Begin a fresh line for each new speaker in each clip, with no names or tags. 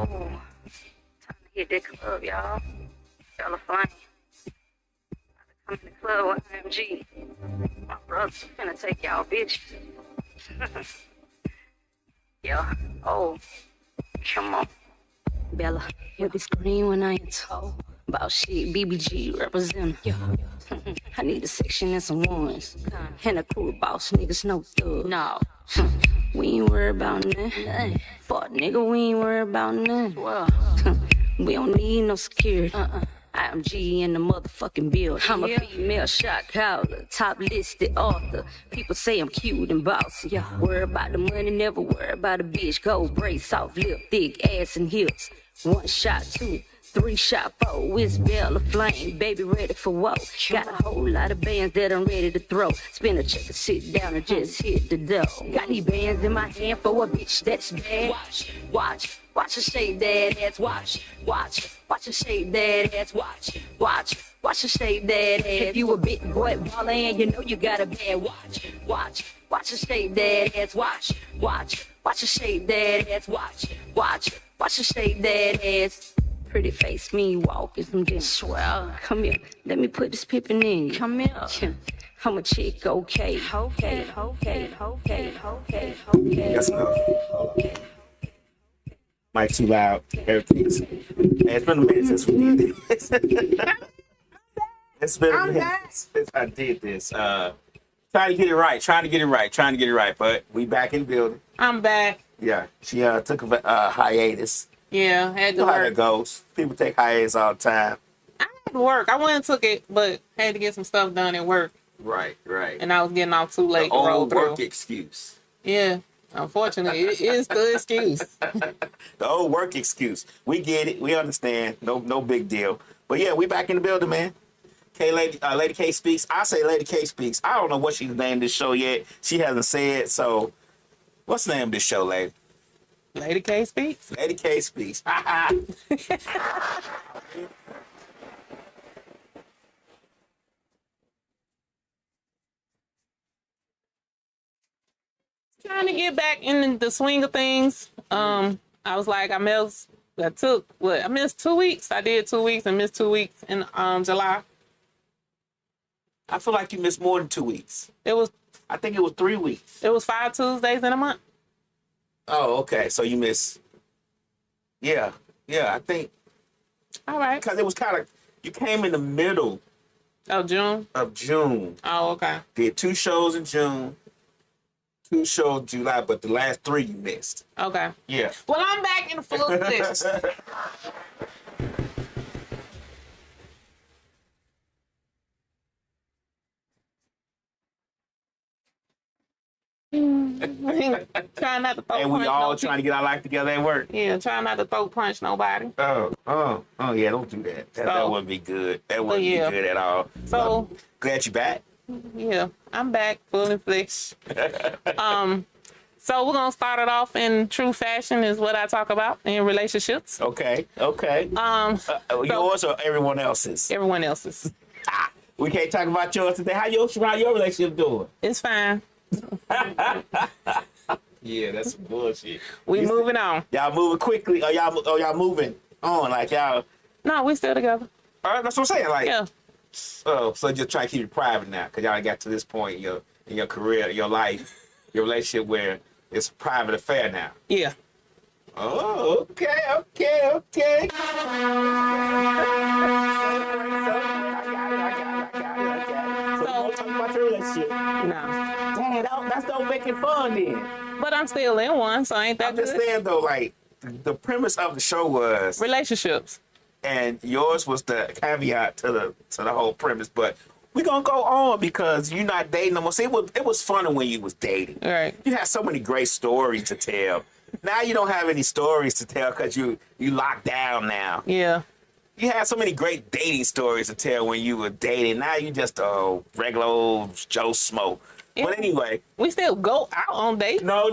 Oh, time to hit that club, y'all. Bella Flame. Come in the club with IMG. My brother's finna take y'all bitches. Yeah. Oh, come on. Bella, with the screen when I ain't told. About shit, BBG represent. Yeah. I need a section and some ones. And a crew of boss niggas, no thug. No. We ain't worried about nothing. Fuck nigga, we ain't worried about nothing. Well, we don't need no security. IMG in the motherfucking building. I'm a female shot caller, top listed author. People say I'm cute and bossy. Yeah. Worry about the money, never worry about a bitch. Gold brace, soft lip, thick ass and hips. 1 shot, 2, 3 shot, 4. It's Bella Flame, baby ready for war. Got a whole lot of bands that I'm ready to throw. Spin a check and sit down and just hit the dough. Got these bands in my hand for a bitch that's bad. Watch her shake that ass. Watch her shake that ass. Watch her shake that ass. If you a big boy baller and you know you got a bad watch her shake that ass. Watch her shake that ass. Watch her shake that ass. Pretty face, me walking some damn swell. Come here, let me put this pippin' in you. Come here. I'm a chick, okay.
That's enough. Mic too loud. Everything's. Hey, it's been a minute since we did this. It's been a minute since I did this. Trying to get it right. But we back in the building.
I'm back.
Yeah, she took a hiatus.
Yeah, had
You
to
know how
work.
that goes. People take hiatus all the time.
I had to work. I went and took it, but had to get some stuff done at work.
Right.
And I was getting off too late
The
to roll
old
through.
work excuse.
Yeah, unfortunately, it is the excuse.
The old work excuse. We get it. We understand. No big deal. But yeah, we back in the building, man. Lady K Speaks. I say Lady K Speaks. I don't know what she's named this show yet. She hasn't said. So, what's the name of this show, lady?
Lady K Speaks.
Lady K Speaks.
Trying to get back in the swing of things. I was like, I missed 2 weeks. I did 2 weeks and missed 2 weeks in July.
I feel like you missed more than 2 weeks. I think it was 3 weeks.
It was 5 Tuesdays in a month.
Oh, okay. So you missed. Yeah, I think.
All right.
Because it was kind of, you came in the middle
Oh, June.
of June.
Oh, okay.
Did 2 shows in June, 2 shows in July, but the last 3 you missed.
Okay.
Yeah.
Well, I'm back in the full switch. Trying not to throw
And we
punch
all
no
trying to get our life together at work.
Yeah, trying not to throw punch nobody.
Oh, yeah, don't do that. That wouldn't be good. That wouldn't be good at all.
So,
Glad you back.
yeah, I'm back full in flesh. So we're gonna start it off in true fashion is what I talk about in relationships.
Okay.
So
Yours or everyone else's?
everyone else's.
We can't talk about yours today. How your relationship doing?
It's fine.
Yeah, that's some bullshit.
We moving on.
Y'all moving quickly, or y'all moving on like y'all?
No, we still together.
That's what I'm saying. Like,
Yeah.
so just try to keep it private now, because y'all got to this point in your career, your life, your relationship where it's a private affair now.
Yeah.
Oh, okay. I got it. So you want to talk about your relationship?
No.
Dang, that's not making fun then.
But I'm still in one, so ain't that
I'm just
good?
saying though, like the premise of the show was,
Relationships.
and yours was the caveat to the whole premise. But we're gonna go on because you're not dating no more. See, it was funny when you was dating.
All right.
You had so many great stories to tell. Now you don't have any stories to tell because you locked down now.
Yeah.
You had so many great dating stories to tell when you were dating. Now you just a regular old Joe Smo.
Yeah.
But anyway.
We still go out on dates.
No.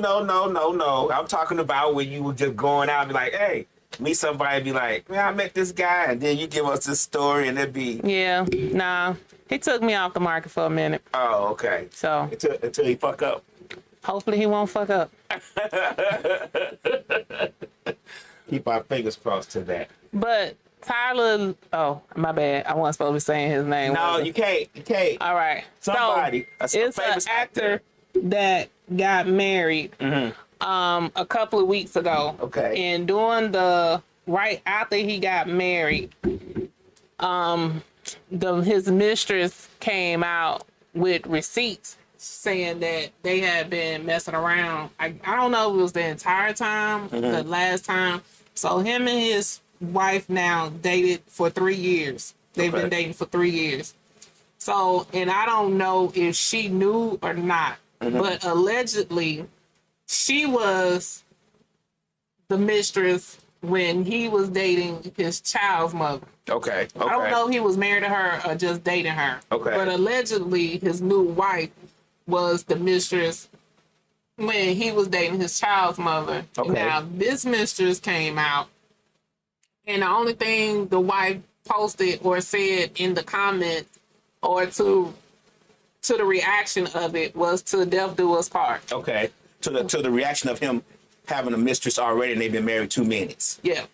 I'm talking about when you were just going out and be like, hey, meet somebody and be like, man, I met this guy. And then you give us this story and it'd be.
Yeah. Nah. He took me off the market for a minute.
Oh, okay.
So
Until he fuck up.
hopefully he won't fuck up.
Keep our fingers crossed to that.
But Tyler, oh my bad, I wasn't supposed to be saying his name.
No,
was I?
you can't. You can't.
All right.
Somebody,
So it's an actor that got married a couple of weeks ago.
Okay.
And during right after he got married, his mistress came out with receipts saying that they had been messing around. I don't know if it was the entire time, the last time. So him and his wife now dated for 3 years. They've been dating for 3 years. So, and I don't know if she knew or not, but allegedly she was the mistress when he was dating his child's mother.
Okay.
I don't know if he was married to her or just dating her.
Okay.
But allegedly his new wife was the mistress when he was dating his child's mother.
Okay.
Now, this mistress came out, and the only thing the wife posted or said in the comments or to the reaction of it was to death do us part.
Okay. To the reaction of him having a mistress already and they've been married 2 minutes.
Yeah.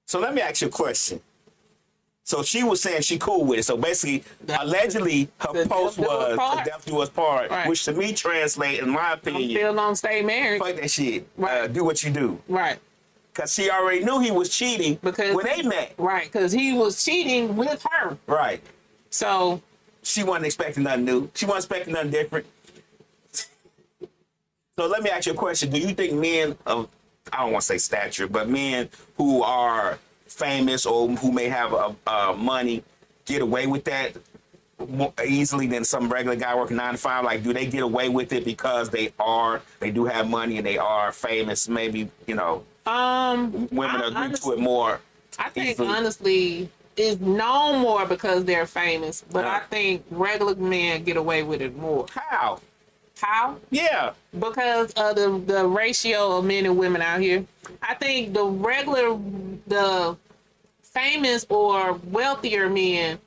So let me ask you a question. So she was saying she cool with it. So basically, allegedly, her
The
post
death do us
was
part.
"to death do us part,"
Right.
which to me translate, in my opinion,
Still don't stay married.
fuck that shit.
Right.
Do what you do.
Right.
Because she already knew he was cheating
Because
when they met.
Right, because he was cheating with her.
Right.
So
She wasn't expecting nothing new. She wasn't expecting nothing different. So let me ask you a question. Do you think men of, I don't want to say stature, but men who are famous or who may have money get away with that more easily than some regular guy working 9 to 5? Like, do they get away with it because they do have money and they are famous? Maybe, women agree to it more.
I think
easily.
honestly it's known more because they're famous, but
Yeah.
I think regular men get away with it more.
How?
How?
Yeah.
Because of the ratio of men and women out here. I think the famous or wealthier men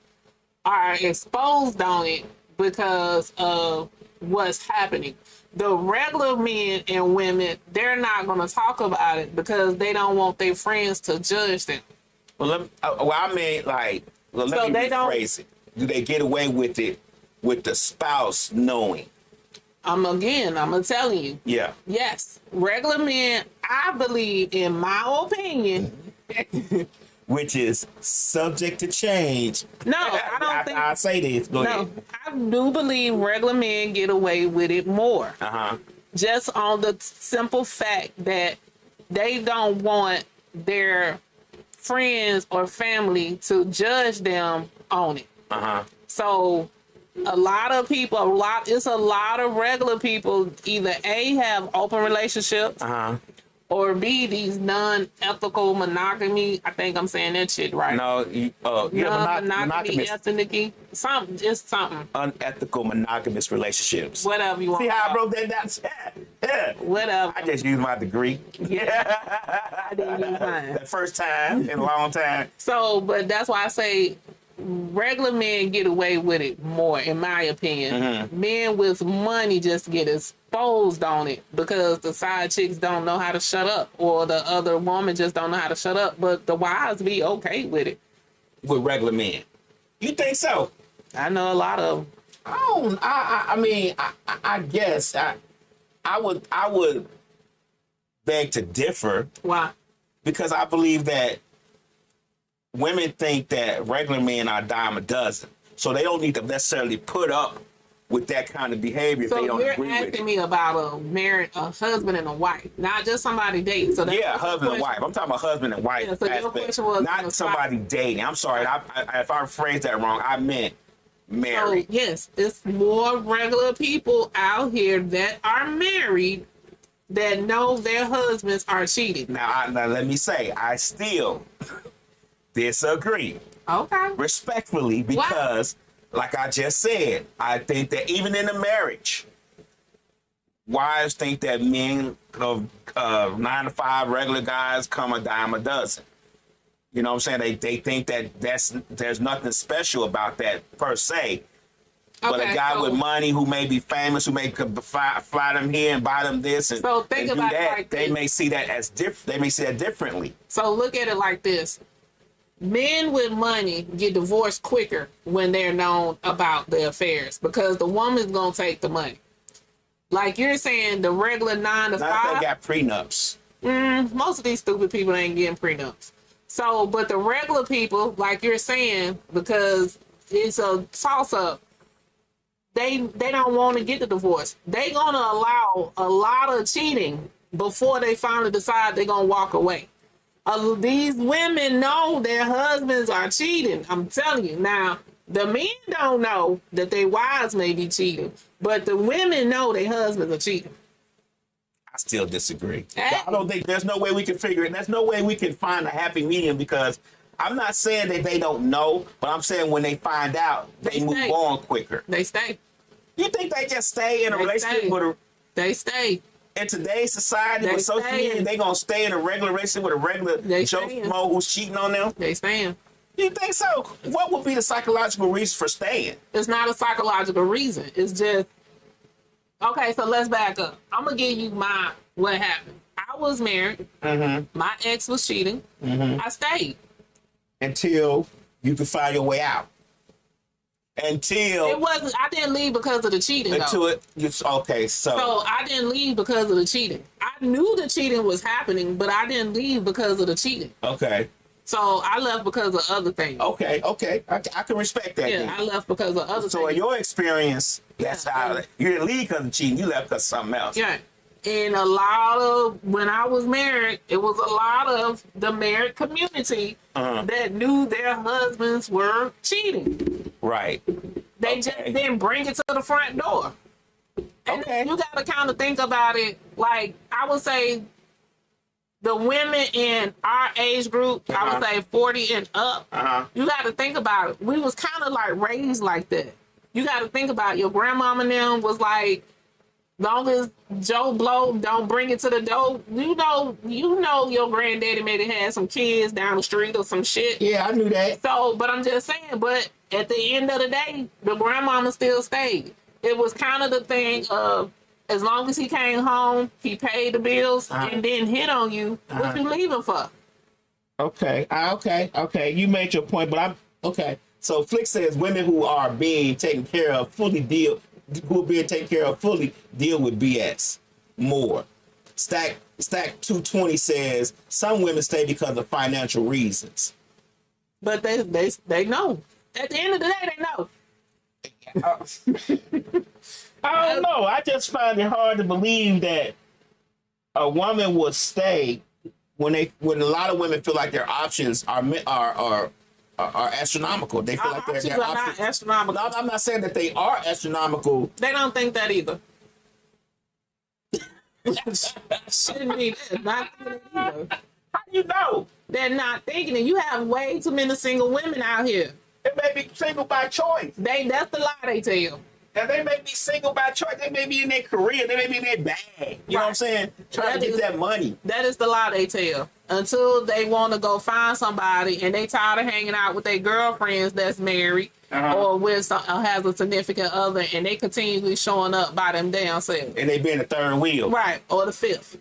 are exposed on it because of what's happening. The regular men and women, they're not going to talk about it because they don't want their friends to judge them.
Well, I mean, like, let
So
me
they don't-
rephrase it. Do they get away with it with the spouse knowing?
I'm telling you.
Yeah.
Yes, regular men, I believe, in my opinion.
Which is subject to change.
No, I don't think.
I say this. Go
No,
ahead.
I do believe regular men get away with it more. Just on the simple fact that they don't want their friends or family to judge them on it. So a lot of people, it's a lot of regular people either A, have open relationships, or B, these non-ethical monogamy. I think I'm saying that shit right.
No,
Non-monogamy,
monogamous,
ethnicity, something,
unethical monogamous relationships.
whatever you want.
See
to
how I
call
broke that down? Yeah.
Whatever.
I just used my degree.
I didn't use mine.
The first time in a long time.
So, but that's why I say regular men get away with it more, in my opinion. Men with money just get exposed on it because the side chicks don't know how to shut up, or the other woman just don't know how to shut up. But the wives be okay with it.
With regular men. You think so?
I know a lot of them.
I mean, I guess I would beg to differ
Why?
because I believe that women think that regular men are a dime a dozen, so they don't need to necessarily put up with that kind of behavior if
So
they don't
you're
agree with
asking
it.
me about a husband and a wife, not just somebody dating. So that's
Yeah,
the
husband and
question.
wife. I'm talking about husband and wife
Yeah, so your
aspect,
question was-
not somebody dating. I'm sorry, if I phrased that wrong, I meant married.
So, yes, it's more regular people out here that are married that know their husbands are cheating.
Now let me say, I still disagree.
Okay.
Respectfully, because like I just said, I think that even in a marriage, wives think that men of 9 to 5 regular guys come a dime a dozen. You know what I'm saying? They think that there's nothing special about that per se. But a
Okay,
guy
so-
with money who may be famous, who may could fly them here and buy them this and,
So think
and do
about it
that,
like
they
this.
may see that as different. They may see that differently.
So look at it like this. Men with money get divorced quicker when they're known about their affairs because the woman's gonna take the money. Like you're saying, the regular 9 to
Not if
5.
they got prenups.
Most of these stupid people ain't getting prenups. So, but the regular people, like you're saying, because it's a toss up, they don't want to get the divorce. They gonna allow a lot of cheating before they finally decide they're gonna walk away. These women know their husbands are cheating. I'm telling you. Now, the men don't know that their wives may be cheating, but the women know their husbands are cheating.
I still disagree.
Hey.
I don't think there's no way we can figure it. There's no way we can find a happy medium because I'm not saying that they don't know, but I'm saying when they find out, they move
stay.
on quicker.
They stay.
You think they just stay in a
They
relationship
stay.
with a
They stay.
in today's society
They
with social media,
staying.
they gonna stay in a regular relationship with a regular
They
Joe
staying.
Schmo who's cheating on them?
They staying.
You think so? What would be the psychological reason for staying?
It's not a psychological reason. It's just okay. So let's back up. I'm gonna give you what happened. I was married. My ex was cheating. I stayed.
Until you can find your way out. Until
It wasn't. I didn't leave because of the cheating.
until
Though.
it you okay,
So I didn't leave because of the cheating. I knew the cheating was happening, but I didn't leave because of the cheating.
okay.
So I left because of other things.
Okay, I can respect that.
Yeah,
then.
I left because of other
So in
things.
your experience, that's how you didn't leave because of cheating. You left because of something else.
Yeah. And a lot of when I was married, it was a lot of the married community that knew their husbands were cheating.
Right.
They
Okay.
just didn't bring it to the front door. And
Okay.
you got to kind of think about it. Like I would say, the women in our age group, I would say 40 and up. You got to think about it. We was kind of like raised like that. You got to think about it. Your grandmama and them was like, long as Joe Blow don't bring it to the door, you know your granddaddy maybe had some kids down the street or some shit.
Yeah, I knew that.
So, but I'm just saying, but at the end of the day, the grandmama still stayed. It was kind of the thing of as long as he came home, he paid the bills and didn't hit on you, what you leaving for?
Okay. Okay. You made your point, but I'm okay. So Flick says women who are being taken care of fully deal with BS more. Stack 220 says some women stay because of financial reasons.
But they know. At the end of the day, they know.
I don't know. I just find it hard to believe that a woman would stay when a lot of women feel like their options are astronomical. They feel like
Options
their
are not
options.
astronomical.
No, I'm not saying that they are astronomical.
They don't think that either. Shouldn't be that. Not thinking it either.
How do you know?
They're not thinking it. You have way too many single women out here.
They may be single by choice.
That's the lie they tell.
And they may be single by choice. They may be in their career. They may be in their bag. You know what I'm saying? Trying to
That
get
is-
that money.
That is the lie they tell. Until they want to go find somebody and they tired of hanging out with their girlfriends that's married or with or has a significant other and they continually showing up by them damn selves.
And they be in the third wheel.
Right. Or the fifth.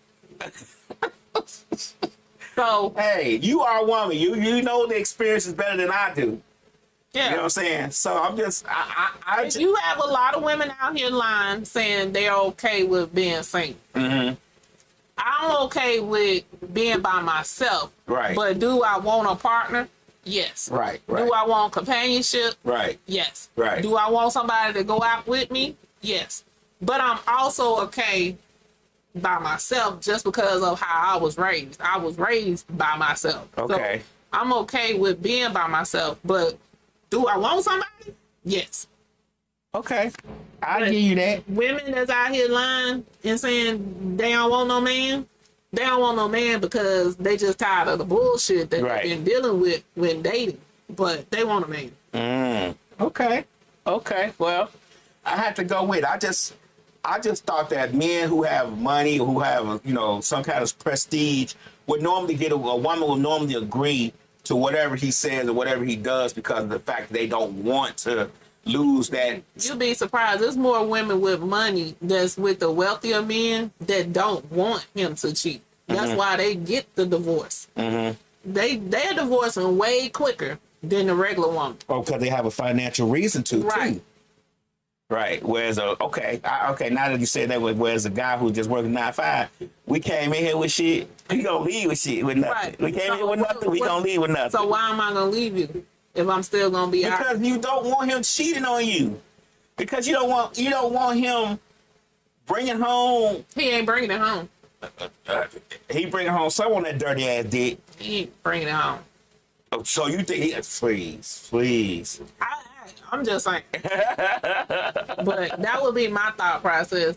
So,
Hey, you are a woman. You know the experience is better than I do.
yeah.
You know what I'm saying? So I'm just, I just,
You have a lot of women out here lying saying they're okay with being single. I'm okay with being by myself.
Right.
But do I want a partner? Yes.
Right.
Do I want companionship?
Right.
Yes.
Right.
Do I want somebody to go out with me? Yes. But I'm also okay by myself just because of how I was raised. I was raised by myself.
Okay.
So I'm okay with being by myself, but do I want somebody? Yes.
Okay. I'll give you that.
Women that's out here lying and saying they don't want no man, they don't want no man because they just tired of the bullshit that
Right.
they've been dealing with when dating. But they want a man.
Okay. Okay. Well, I had to go with it. I just thought that men who have money, who have some kind of prestige, would normally get a woman will normally agree to whatever he says or whatever he does because of the fact that they don't want to lose that.
You'll be surprised. There's more women with money that's with the wealthier men that don't want him to cheat. That's why they get the divorce. They're divorcing way quicker than the regular woman.
Oh, because they have a financial reason to,
Right.
too. Right. Whereas okay, now that you said that, whereas a guy who's just working 9 to 5, we came in here with shit. We gonna leave with shit with nothing.
Right.
We came in here with
So
nothing. We gonna leave with nothing.
So why am I gonna leave you if I'm still gonna be out?
Because you don't want him cheating on you. Because you don't want him bringing home.
He ain't bringing it home.
He bringing home someone that dirty ass dick.
He ain't bringing it home.
Oh, so you think please.
I'm just saying. But that would be my thought process.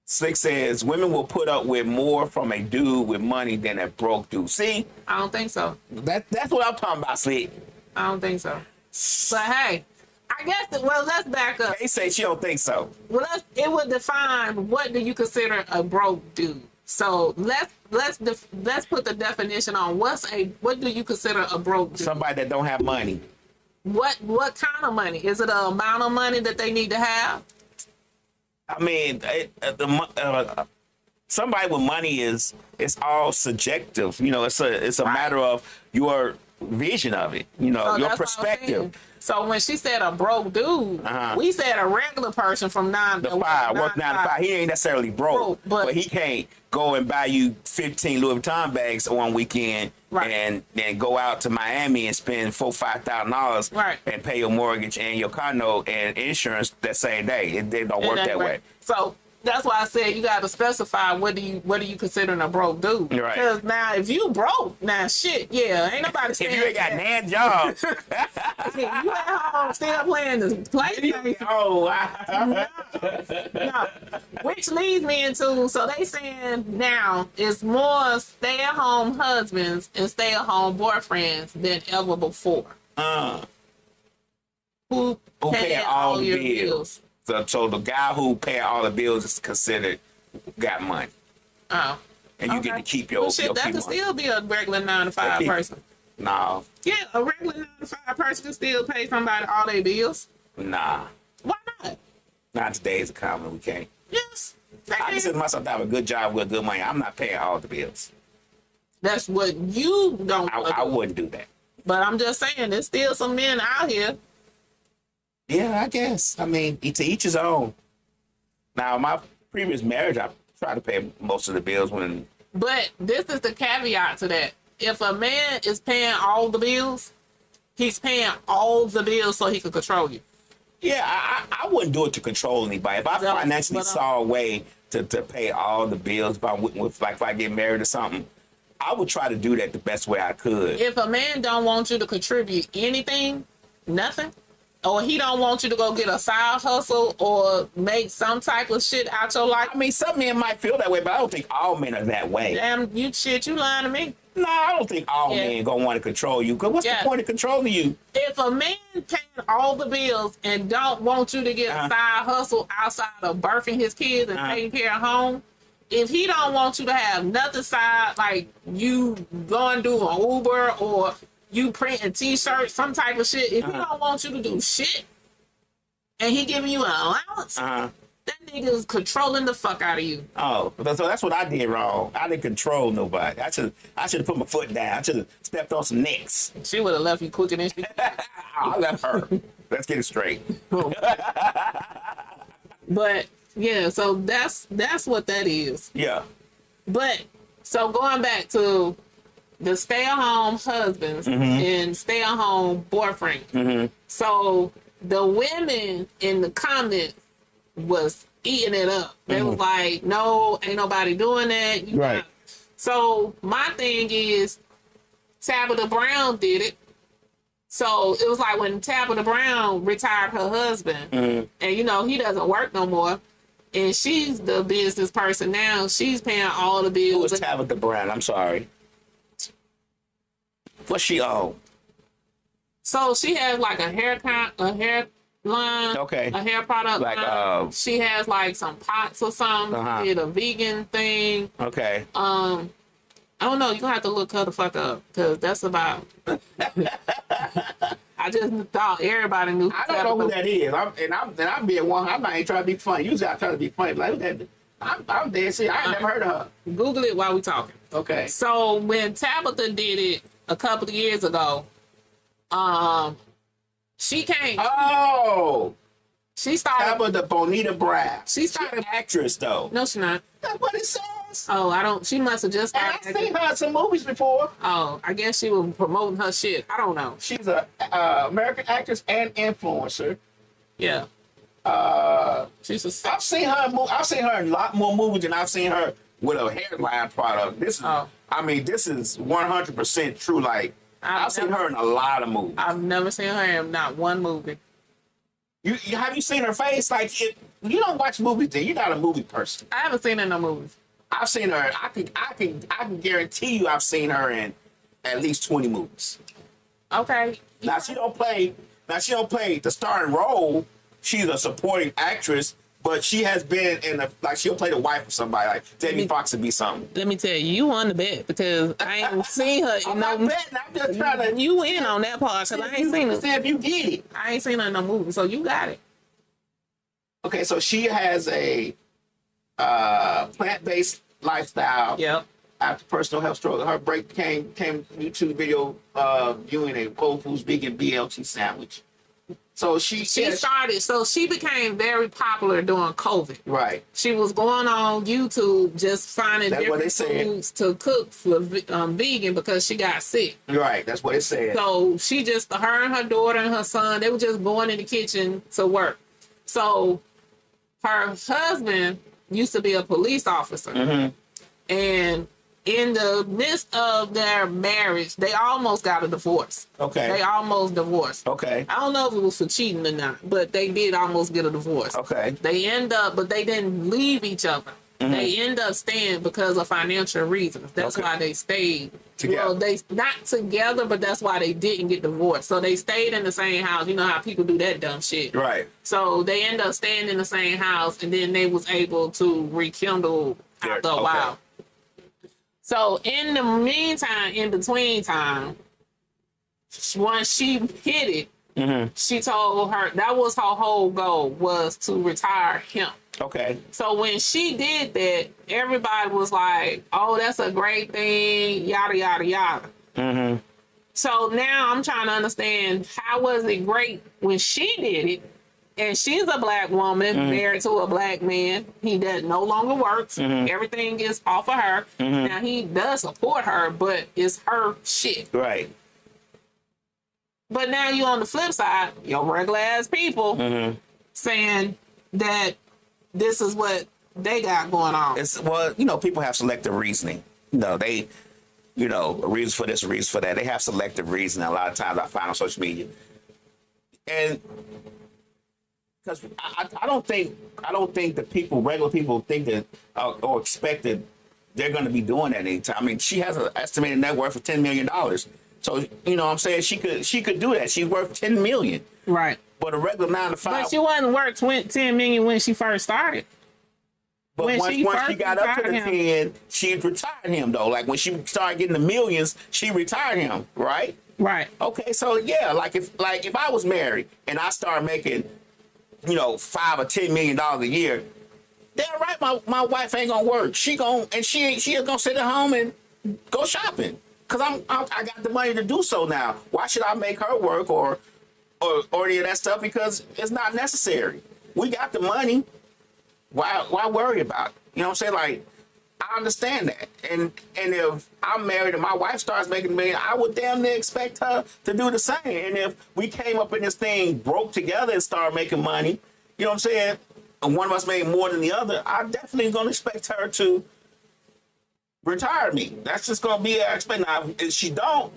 Slick says women will put up with more from a dude with money than a broke dude. See,
I don't think so.
that's what I'm talking about, Slick.
I don't think so. But hey, I guess let's back up.
They say she don't think so.
Well, it would define what do you consider a broke dude. So let's put the definition on what do you consider a broke dude?
Somebody that don't have money.
What kind of money? Is it the amount of money that they need to have?
I mean, somebody with money it's all subjective. You know, it's a matter of your vision of it. You know,
So
your
that's what I'm saying.
perspective.
So when she said a broke dude, we said a regular person from 9 to
5, work 9 to 5. He ain't necessarily broke, but he can't go and buy you 15 Louis Vuitton bags on weekend,
Right.
and then go out to Miami and spend $4,000-$5,000,
Right.
and pay your mortgage and your condo and insurance that same day. It don't work that way.
So that's why I said you got to specify what do you consider a broke dude?
Right.
Because now if you broke, now shit, yeah, ain't nobody.
If you ain't got nan job,
you at home still playing the PlayStation.
oh wow.
No. Which leads me into, so they saying now it's more stay-at-home husbands and stay-at-home boyfriends than ever before. Who
pay all the
your
bills? So the guy who pay all the bills is considered got money,
Oh.
and you get to keep your
Well, shit,
your
that
key
can
money.
still be a regular 9 to 5
keep-
person.
No,
Yeah, a regular 9 to 5 person can still pay somebody all their bills.
nah.
Why not?
Not today's economy. We can't.
Yes. they
I
can.
consider myself to have a good job with good money. I'm not paying all the bills.
That's what you don't wanna
I
do.
wouldn't do that.
But I'm just saying, there's still some men out here.
Yeah, I guess. I mean, to each his own. Now, my previous marriage, I tried to pay most of the bills when.
But this is the caveat to that. If a man is paying all the bills, he's paying all the bills so he can control you.
Yeah, I wouldn't do it to control anybody. If I
No,
financially
but,
saw a way to pay all the bills, if I get married or something, I would try to do that the best way I could.
If a man don't want you to contribute anything, nothing, or he don't want you to go get a side hustle or make some type of shit out your life,
I mean, some men might feel that way, but I don't think all men are that way.
damn, you lying to me.
No, I don't think all
Yeah.
men gonna want to control you. Cause what's
Yeah.
the point of controlling you?
If a man paying all the bills and don't want you to get a side hustle outside of birthing his kids and taking care of home, if he don't want you to have nothing side, like you going to do an Uber or you printing t-shirts, some type of shit, if he don't want you to do shit and he giving you an allowance, that nigga is controlling the fuck out of you.
Oh, so that's what I did wrong. I didn't control nobody. I should have put my foot down. I should have stepped on some necks.
She would have left you quicker than she.
I left her. Let's get it straight.
But yeah, so that's what that is.
Yeah.
But so going back to the stay-at-home husbands and stay-at-home boyfriends. So the women in the comments was eating it up. They was like, "No, ain't nobody doing that."
Right.
So my thing is, Tabitha Brown did it. So it was like when Tabitha Brown retired her husband, and he doesn't work no more, and she's the business person now. She's paying all the
Who
bills.
was Tabitha Brown? I'm sorry. What's she on?
So she has like a hair line,
Okay.
a hair product
Like,
line. She has like some pots or something.
Uh-huh.
Did a vegan thing.
Okay.
I I don't know. You gonna have to look her the fuck up because that's about. I just thought everybody knew.
I don't know who that is. I'm being one. I'm not even trying to be funny. Usually I try to be funny. Like, who that? I'm dead serious. I ain't never heard of her.
Google it while we talking.
Okay.
So when Tabitha did it a couple of years ago, she came.
Oh,
She started.
Tabitha Bonita Brown.
She started.
She's an actress though.
No, she's not.
That's what it says.
Oh, I don't. She must have just
And
started.
I've seen her in some movies before.
Oh, I guess she was promoting her shit. I don't know.
She's a American actress and influencer.
Yeah. She's a.
I've seen her. I've seen her in a lot more movies than I've seen her with a hairline product. This is.
Oh.
I mean, this is 100% true. Like, I've seen her in a lot of movies.
I've never seen her in not one movie.
You have you seen her face? Like, you don't watch movies, then you're not a movie person.
I haven't seen her in no movies.
I've seen her. I can guarantee you, I've seen her in at least 20 movies.
Okay.
Now she don't play the starring role. She's a supporting actress, but she has been she'll play the wife of somebody. Like Jamie Foxx would be something.
Let me tell you, you won the bet because I ain't seen her.
I'm not betting. I'm just trying to.
You in on that part because I ain't seen her.
See if you get it.
I ain't seen her in no movie, so you got it.
Okay, so she has a plant-based lifestyle.
Yep.
After personal health struggle, her break came YouTube video viewing a Whole Foods vegan BLT sandwich. So she
started. So she became very popular during COVID.
right.
She was going on YouTube just finding
That's what
different
they said.
foods to cook for vegan because she got sick.
Right, that's what it said.
So she just, her and her daughter and her son, they were just going in the kitchen to work. So her husband used to be a police officer.
Mm-hmm.
And in the midst of their marriage, they almost got a divorce.
Okay.
They almost divorced.
Okay.
I don't know if it was for cheating or not, but they did almost get a divorce.
Okay.
They end up, but they didn't leave each other.
Mm-hmm.
They end up staying because of financial reasons. That's
Okay.
why they stayed
Together.
Well, they not together, but that's why they didn't get divorced. So they stayed in the same house. You know how people do that dumb shit.
Right.
So they end up staying in the same house, and then they was able to rekindle after a
Okay.
while. So in the meantime, in between time, once she hit it, she told her that was her whole goal was to retire him.
Okay.
So when she did that, everybody was like, "Oh, that's a great thing," yada yada yada.
Mm-hmm.
So now I'm trying to understand how was it great when she did it, and she's a black woman married to a black man. He does no longer works. Everything is off of her. Now he does support her, but it's her shit.
Right.
But now you on the flip side, your regular ass people saying that this is what they got going on.
People have selective reasoning. Reasons for this, reasons for that. They have selective reasoning. A lot of times I find on social media, and because I don't think the regular people think that or expect that they're going to be doing that anytime. I mean, she has an estimated net worth of $10 million. So what I'm saying she could do that. She's worth $10 million.
Right.
But a regular 9 to 5.
But she wasn't worth $10 million when she first started.
But
when
once
she
she got up to the
retired him.
10, she retired him though. Like when she started getting the millions, she retired him, right?
Right.
Okay, so yeah, if I was married and I started making, $5 or $10 million a year, damn right my wife ain't gonna work. She gonna sit at home and go shopping. Cause I got the money to do so now. Why should I make her work or any of that stuff? Because it's not necessary. We got the money. Why worry about it? You know what I'm saying? Like, I understand that. And if I'm married and my wife starts making $1 million, I would damn near expect her to do the same. And if we came up in this thing broke together and started making money, you know what I'm saying? And one of us made more than the other, I definitely gonna expect her to retire me. That's just gonna be an expect. Now, if she don't,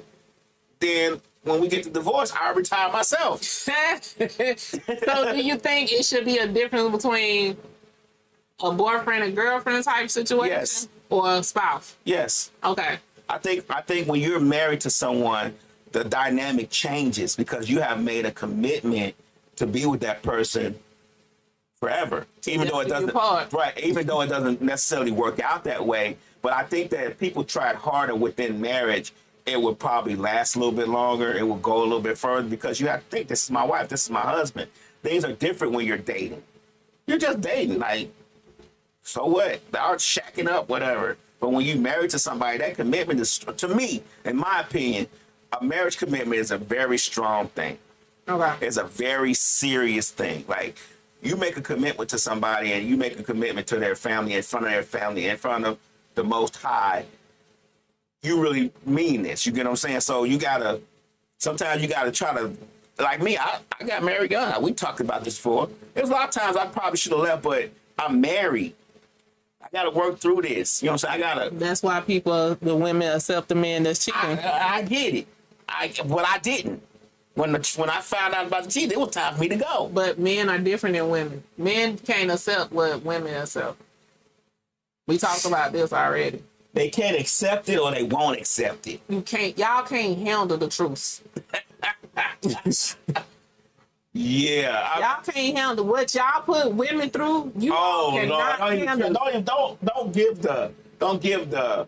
then when we get to divorce, I'll retire myself.
So do you think it should be a difference between a boyfriend and girlfriend type situation?
Yes.
Or a spouse?
Yes.
Okay.
I think when you're married to someone, the dynamic changes because you have made a commitment to be with that person forever. Even though it doesn't necessarily work out that way, But I think that if people tried harder within marriage, it would probably last a little bit longer. It would go a little bit further because you have to think, this is my wife, this is my husband. Things are different when you're dating. You're just dating, like, so what? They're shacking up, whatever. But when you married to somebody, that commitment is, to me, in my opinion, a marriage commitment is a very strong thing.
Okay.
It's a very serious thing. Like, you make a commitment to somebody and you make a commitment to their family, in front of their family, in front of the Most High, you really mean this. You get what I'm saying? So sometimes you gotta try to, like me, I got married young. We talked about this before. There's a lot of times I probably should have left, but I'm married. I gotta work through this. You know what I'm saying?
That's why the women accept the man that's cheating.
I get it. But I didn't. When I found out about the cheating, it was time for me to go.
But men are different than women. Men can't accept what women accept. We talked about this already.
They can't accept it or they won't accept it.
Y'all can't handle the truth.
Yeah.
Y'all can't handle what y'all put women through. You cannot handle.
Don't give the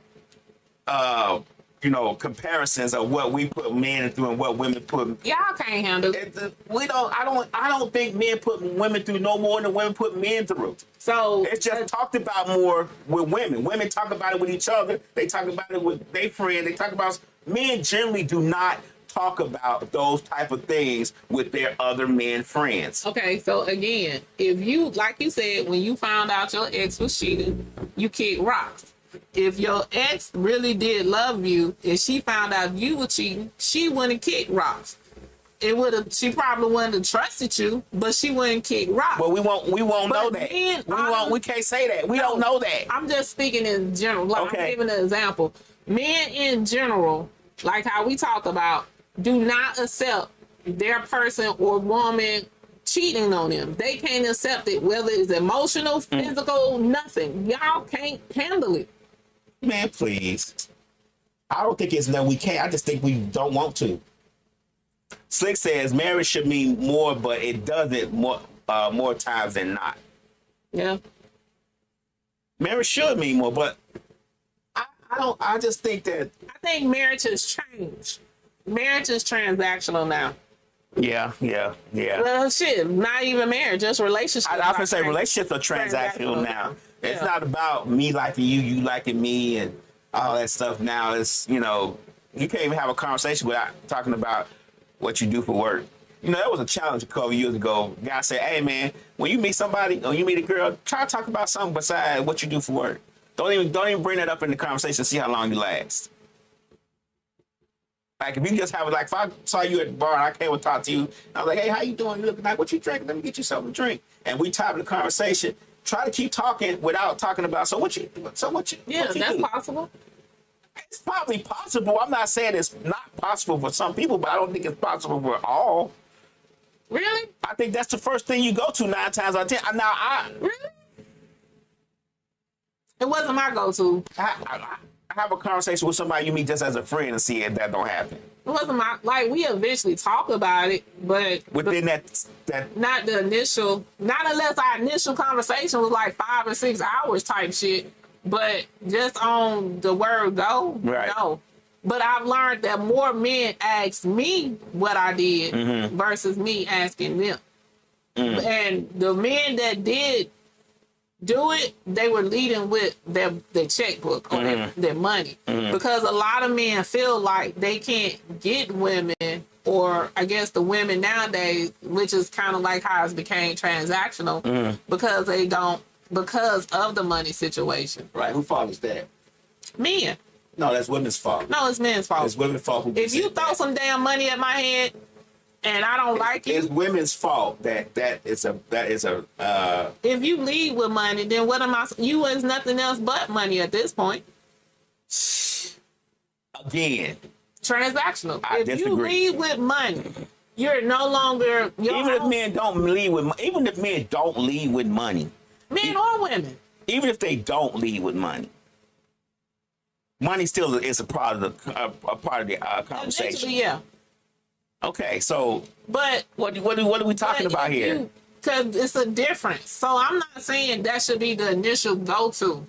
comparisons of what we put men through and what women put.
Y'all can't handle it.
I don't think men put women through no more than women put men through.
So
it's just talked about more with women. Women talk about it with each other. They talk about it with their friend. They talk about, men generally do not talk about those type of things with their other men friends.
Okay, so again, if you, like you said, when you found out your ex was cheating, you kicked rocks. If your ex really did love you and she found out you were cheating, she wouldn't kick rocks. She probably wouldn't have trusted you, but she wouldn't kick rocks.
Well, we won't know that. We can't say that. We don't know that.
I'm just speaking in general. Like,
okay.
I'm giving an example. Men in general, like how we talked about, do not accept their person or woman cheating on them. They can't accept it, whether it's emotional, physical, nothing. Y'all can't handle it.
Man, please. I don't think it's that we can't. I just think we don't want to. Slick says marriage should mean more, but it doesn't more times than not.
Yeah.
Marriage should mean more, but I just think that.
I think marriage has changed. Marriage is transactional now.
Yeah.
Well, shit, not even marriage, just relationships.
I often say relationships are transactional now. It's not about me liking you, you liking me, and all that stuff. Now it's, you can't even have a conversation without talking about what you do for work. That was a challenge a couple years ago. Guy said, hey man, when you meet somebody or you meet a girl, try to talk about something besides what you do for work. Don't even bring that up in the conversation, see how long you last. Like if you just have it, like if I saw you at the bar and I came and talked to you, and I was like, hey, how you doing? You looking like, what you drinking? Let me get you something to drink. And we type in the conversation. Try to keep talking without talking about, so what you
Yeah, that's
do?
possible.
It's probably possible. I'm not saying it's not possible for some people, but I don't think it's possible for all.
Really?
I think that's the first thing you go to 9 times out of 10.
Really? It wasn't my go-to.
I have a conversation with somebody you meet just as a friend and see if that don't happen.
It wasn't we eventually talk about it, but
within that
not the initial, not unless our initial conversation was like 5 or 6 hours type shit, but just on the word go,
right.
No. But I've learned that more men ask me what I did versus me asking them. And the men that did do it, they were leading with their checkbook or their money. Because a lot of men feel like they can't get women, or I guess the women nowadays, which is kind of like how it became transactional, because of the money situation.
Right. Whose fault is that?
Men.
No, that's women's fault.
No, it's men's fault.
It's women's fault.
If you throw some damn money at my head and I don't like you,
it's women's fault that is a.
If you lead with money, then what am I? You is nothing else but money at this point.
Again,
transactional.
I
if
disagree.
You lead with money, you're no longer.
Even if men don't lead with money,
men or women,
even if they don't lead with money. Money still is a part of the conversation.
Yeah.
Okay, so
but
what are we talking about here?
because it's a difference. So I'm not saying that should be the initial go-to.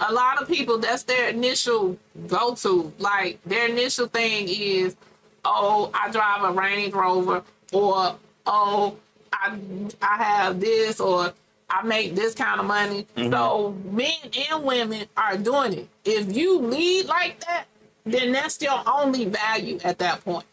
A lot of people, that's their initial go-to. Like, their initial thing is, oh, I drive a Range Rover, or, oh, I have this, or I make this kind of money. So men and women are doing it. If you lead like that, then that's your only value at that point.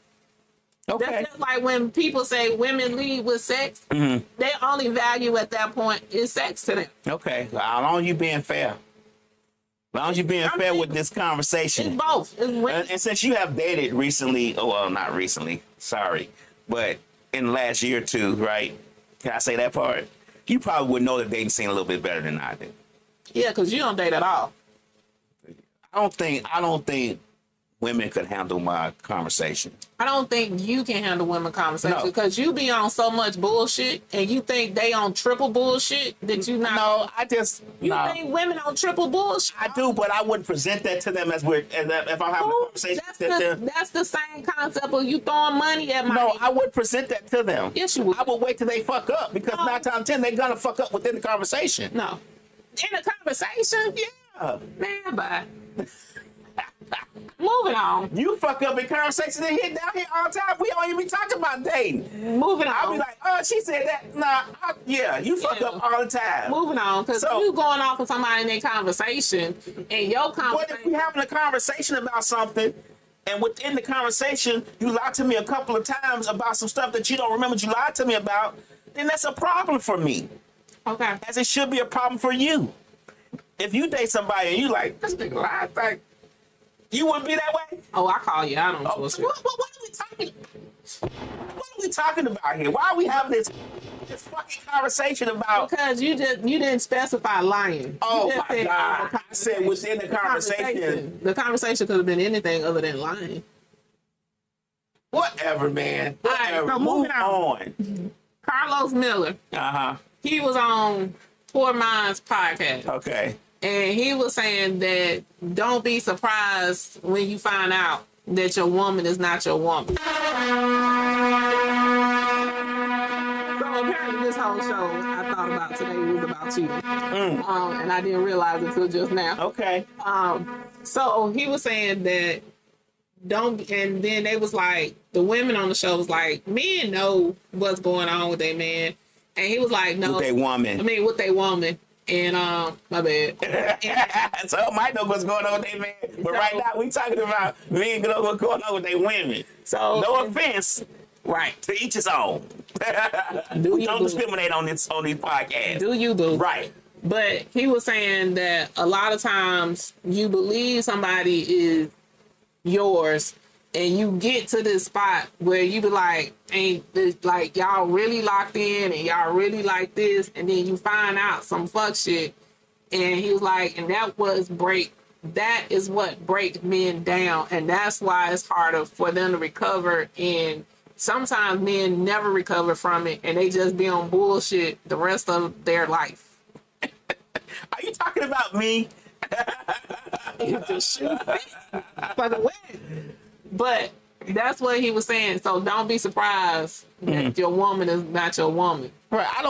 Okay.
That's just like when people say women lead with sex, their only value at that point is sex to them.
Okay. How long you being fair? As long as you being fair with this conversation.
It's both. It's women.
And since you have dated recently, oh, well, not recently, sorry, but in the last year or two, right? Can I say that part? You probably would know the dating scene a little bit better than I do.
Yeah, because you don't date at all.
I don't think women could handle my conversation.
I don't think you can handle women conversation
No.
because you be on so much bullshit and you think they on triple bullshit that you not.
No, I just
You
no.
think women on triple bullshit?
I do, but I wouldn't present that to them as if I'm having a conversation.
That's the same concept of you throwing money at my.
No, I would present that to them.
Yes, you would.
I would wait till they fuck up because
No.
9 times 10 they're gonna fuck up within the conversation.
No. In a conversation?
Yeah.
Man, bye. Moving on.
You fuck up in conversation and hit down here all the time. We don't even be talking about dating.
Moving
I'll be
on.
like, oh, she said that. Nah, yeah, you fuck
Yeah.
up all the time.
Moving on. Because
So-
you going off of somebody in their conversation and your
But if
conversation.
we having a conversation about something, and within the conversation, you lied to me a couple of times about some stuff that you don't remember you lied to me about, then that's a problem for me.
Okay.
As it should be a problem for you. If you date somebody and you like, this nigga lied, like, you wouldn't be that way?
Oh, I call you out on
Oh,
bullshit.
what are we talking about here? Why are we having this fucking conversation about?
Because you didn't specify lying.
Oh
You just
my
said
God!
the
I said within the conversation.
The conversation could have been anything other than lying.
Whatever, man.
All right,
Whatever.
so
Move
moving
on.
Carlos Miller, he was on Poor Minds podcast,
Okay.
and he was saying that don't be surprised when you find out that your woman is not your woman. So apparently this whole show I thought about today was about you. And I didn't realize until just now.
Okay.
So he was saying that don't, and then they was like, the women on the show was like, men know what's going on with their man. And he was like, no.
With a woman.
I mean, with their woman. And, my bad.
So I might know what's going on with their man. But right now, we talking about men know what's going on with their women.
So,
No offense.
right.
To each his own.
Do
We
you
don't
boo?
discriminate on these podcasts.
Do you, boo?
Right.
But he was saying that a lot of times you believe somebody is yours and you get to this spot where you be like, ain't this, like y'all really locked in and y'all really like this, and then you find out some fuck shit. And he was like, and that is what breaks men down, and that's why it's harder for them to recover. And sometimes men never recover from it and they just be on bullshit the rest of their life.
Are you talking about me?
The shoe fits for the wedding. But that's what he was saying. So don't be surprised that your woman is not your woman.
Right. I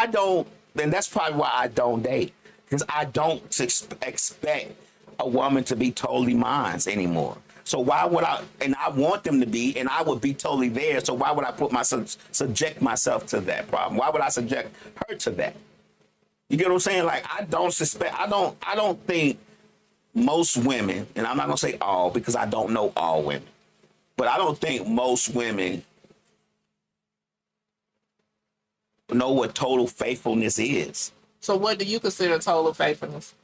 don't, and that's probably why I don't date. Because I don't expect a woman to be totally mine anymore. So why would I, and I want them to be, and I would be totally there. So why would I subject myself to that problem? Why would I subject her to that? You get what I'm saying? Like, I don't think most women, and I'm not gonna say all because I don't know all women, but I don't think most women know what total faithfulness is.
So what do you consider total faithfulness?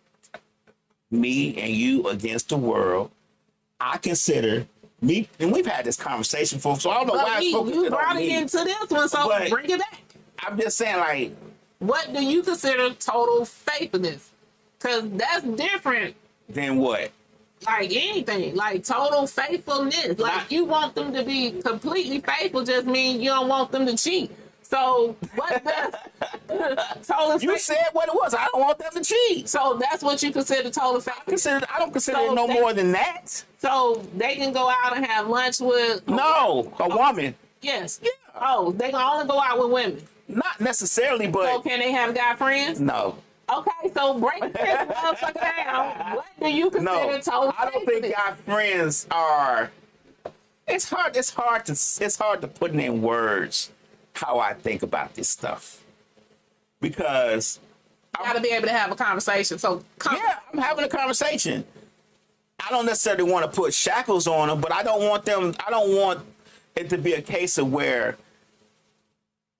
Me and you against the world. I consider me, and we've had this conversation before, so I don't know why it's focused
You
on
brought it
me.
into this one, so
But-
bring it back.
I'm just saying, like,
What do you consider total faithfulness? Because that's different.
then what?
Like anything, like total faithfulness. Like you want them to be completely faithful just means you don't want them to cheat. So what does total
You said what it was. I don't want them to cheat.
So that's what you consider total faithfulness.
I don't consider
So
it no
they-
more than that.
So they can go out and have lunch with
No, a woman.
Yes.
Yeah.
Oh, they can only go out with women.
Not necessarily,
So
but
can they have guy friends?
no.
Okay, so break this motherfucker down. What do you consider
No,
total
I don't think guy friends are. It's hard. It's hard to put in words how I think about this stuff because
You gotta be able to have a conversation. So
yeah, I'm having a conversation. I don't necessarily want to put shackles on them, but I don't want them. I don't want it to be a case of where,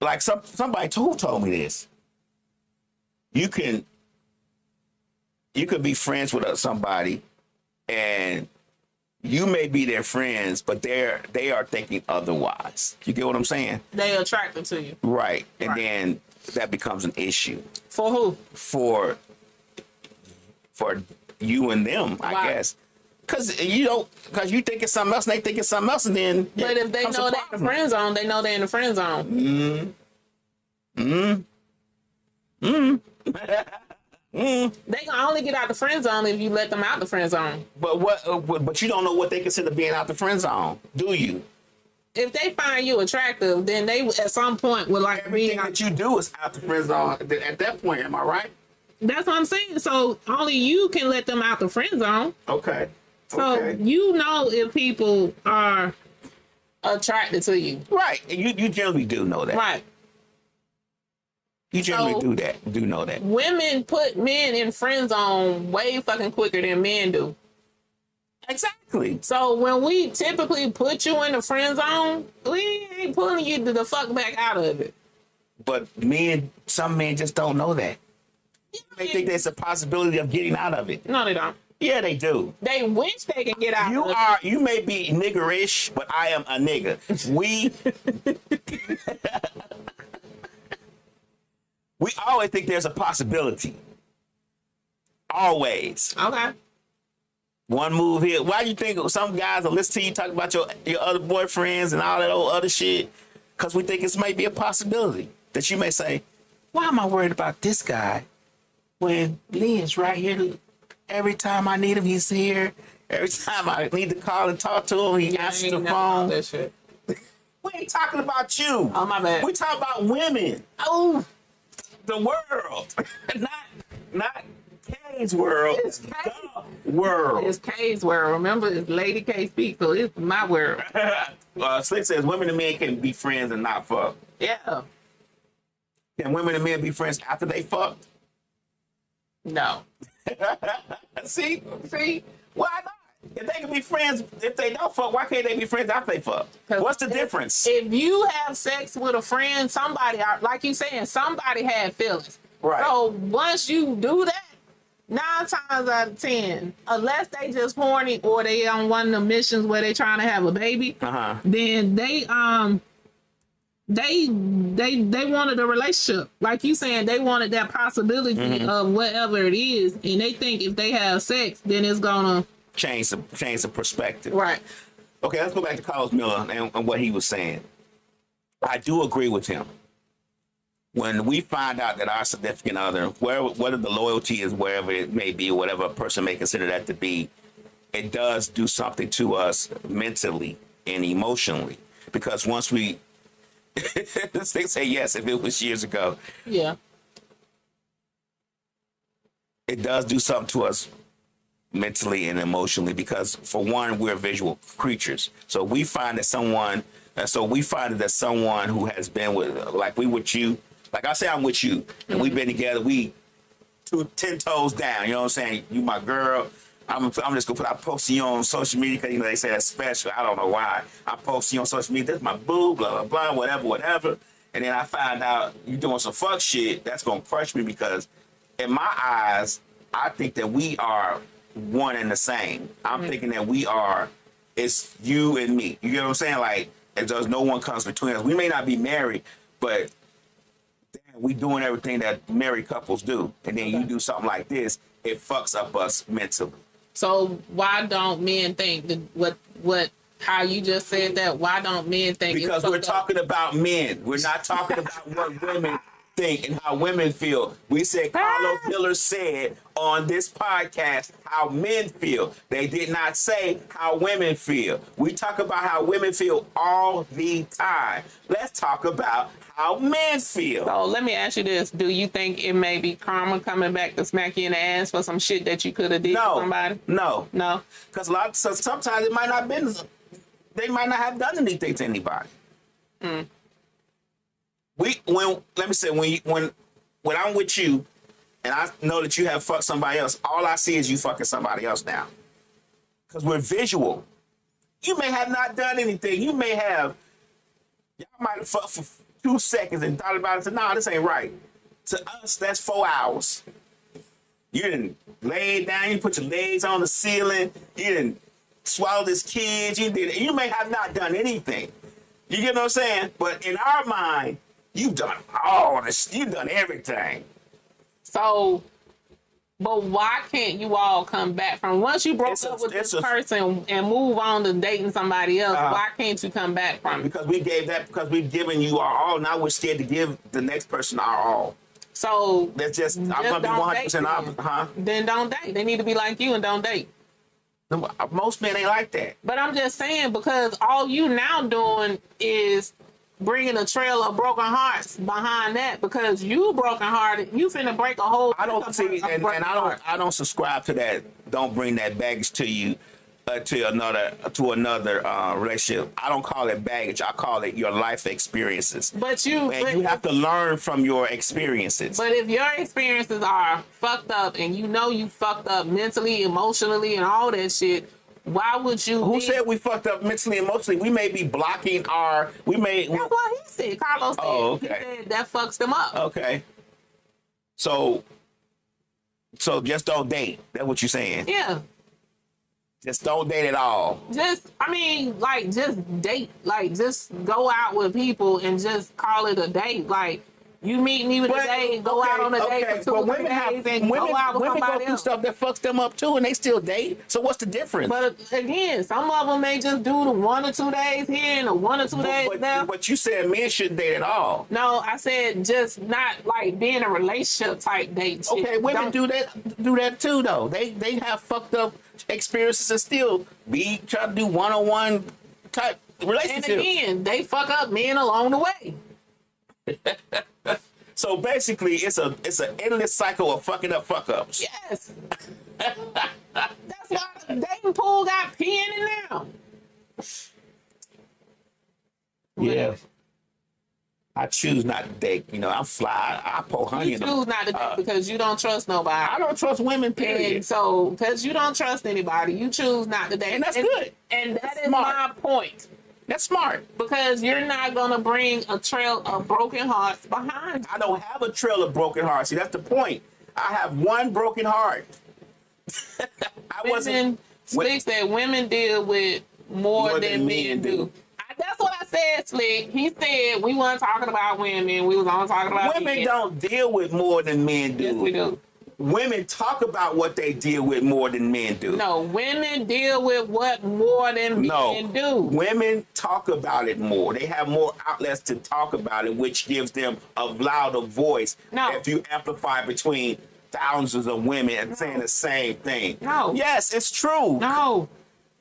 like somebody told me this. You could be friends with somebody, and you may be their friends, but they are thinking otherwise. You get what I'm saying?
they attracted to you.
Right. And
Right.
then that becomes an issue
For who?
for you and them, I
Why?
guess. Because you think it's something else, and they think it's something else, and then
But if they know they're in the friend zone, they know they're in the friend zone. They can only get out the friend zone if you let them out the friend zone.
but you don't know what they consider being out the friend zone, do you?
If they find you attractive, then they at some point will like
Everything
be.
that you do is out the friend zone at that point. Am I right?
That's what I'm saying. So only you can let them out the friend zone.
Okay.
So you know if people are attracted to you,
Right. And you generally do know that.
right?
You generally
So-
do know that.
Women put men in friend zone way fucking quicker than men do.
Exactly.
So when we typically put you in the friend zone, we ain't pulling you the fuck back out of it.
But some men just don't know that. They think there's a possibility of getting out of it.
No, they don't.
Yeah, they do.
They wish they can get out.
You may be niggerish, but I am a nigga. We always think there's a possibility. Always.
Okay.
One move here. Why do you think some guys will listen to you talk about your other boyfriends and all that old other shit? Because we think it might be a possibility that you may say, why am I worried about this guy when Lynn's right here? Every time I need him, he's here. Every time I need to call and talk to him, he answers the phone.
That shit.
We ain't talking about you.
Oh, my bad.
We talking about women.
Oh,
The world. not Kay's world.
It's Kay.
The world.
it's K's world. Remember, it's Lady K speak, so it's my world.
Slick says women and men can be friends and not fuck.
Yeah.
Can women and men be friends after they fucked?
No.
See? Why not? If they can be friends, if they don't fuck, why can't they be friends after they fuck? What's the difference?
If you have sex with a friend, somebody, like you saying, somebody had feelings.
Right.
So once you do that, 9 times out of 10, unless they just horny or they on one of the missions where they trying to have a baby,
Uh-huh.
then they wanted a relationship. Like you saying, they wanted that possibility of whatever it is, and they think if they have sex, then it's gonna
Change the perspective.
right.
Okay, let's go back to Carlos Miller and what he was saying. I do agree with him. When we find out that our significant other, whether the loyalty is wherever it may be, whatever a person may consider that to be, it does do something to us mentally and emotionally. Because once we, they say yes, if it was years ago,
Yeah.
it does do something to us mentally and emotionally because, for one, we're visual creatures. So we find that someone who has been with, like we with you, like I say I'm with you, and we've been together, we 10 toes down, you know what I'm saying? You my girl. I'm just gonna I post you on social media because they say that's special. I don't know why. I post you on social media, this is my boo, blah, blah, blah, whatever. And then I find out you doing some fuck shit, that's gonna crush me because in my eyes, I think that we are one and the same. I'm thinking that it's you and me. You get what I'm saying? Like, there's no one comes between us. We may not be married, but damn, we doing everything that married couples do. And then you do something like this, it fucks up us mentally.
So why don't men think that how you just said that? Why don't men think?
Because we're talking about men. We're not talking about what women think and how women feel. We said Carlos Miller said on this podcast how men feel. They did not say how women feel. We talk about how women feel all the time. Let's talk about how men feel.
So let me ask you this. Do you think it may be karma coming back to smack you in the ass for some shit that you could have did to somebody?
No.
Because
sometimes it might not been, they might not have done anything to anybody. When I'm with you and I know that you have fucked somebody else, all I see is you fucking somebody else now. Because we're visual. You may have not done anything. Y'all might have fucked for 2 seconds and thought about it and said, nah, this ain't right. To us, that's 4 hours. You didn't lay down, you put your legs on the ceiling, you didn't swallow this kid, you may have not done anything. You get what I'm saying? But in our mind, you've done all this, you've done everything.
So, but why can't you all come back from once you broke up with this person and move on to dating somebody else? Why can't you come back from it?
Because we've given you our all. Now we're scared to give the next person our all.
So
that's just I'm gonna be 100% opposite, huh?
Then don't date. They need to be like you and don't date.
Most men ain't like that.
But I'm just saying because all you now doing is bringing a trail of broken hearts behind that because you broken hearted. You finna break a whole.
I don't see, and I don't subscribe to that. Don't bring that baggage to you to another relationship. I don't call it baggage. I call it your life experiences.
But you
have to learn from your experiences.
But if your experiences are fucked up and you know you fucked up mentally, emotionally, and all that shit. Why would you?
Who said we fucked up mentally, emotionally? We may be blocking our. That's
what he said. Carlos said.
Oh, okay.
He said that fucks them up.
Okay. So just don't date. That's what you're saying.
Yeah.
Just don't date at all.
Just date. Like, just go out with people and just call it a date. Like. You meet me with a date and go out on a date for 2 or 3 days and go out with somebody else. Women go through
stuff that fucks them up too and they still date. So what's the difference?
But again, some of them may just do the 1 or 2 days here and the 1 or 2 days there.
But you said men shouldn't date at all.
No, I said just not like being a relationship type date.
Okay, women do that too though. They have fucked up experiences and still be trying to do one-on-one type relationships.
And again, they fuck up men along the way.
So basically, it's an endless cycle of fucking up fuck ups.
Yes. That's why the dating pool got peeing in now.
Yeah. I choose not to date. You know, I'm fly. I pour honey.
You choose not to date because you don't trust nobody.
I don't trust women, period.
And so, because you don't trust anybody, you choose not to date.
And that's good.
And that is my point.
That's smart.
Because you're not going to bring a trail of broken hearts behind you.
I don't have a trail of broken hearts. See, that's the point. I have one broken heart.
Slick said women deal with more than men do. That's what I said, Slick. He said we weren't talking about women. We was only talking about
women.
Men.
Don't deal with more than men do.
Yes, we do.
Women talk about what they deal with more than men do.
No, women deal with what more than men do.
Women talk about it more. They have more outlets to talk about it, which gives them a louder voice.
No.
If you amplify between thousands of women and saying the same thing.
No.
Yes, it's true.
No.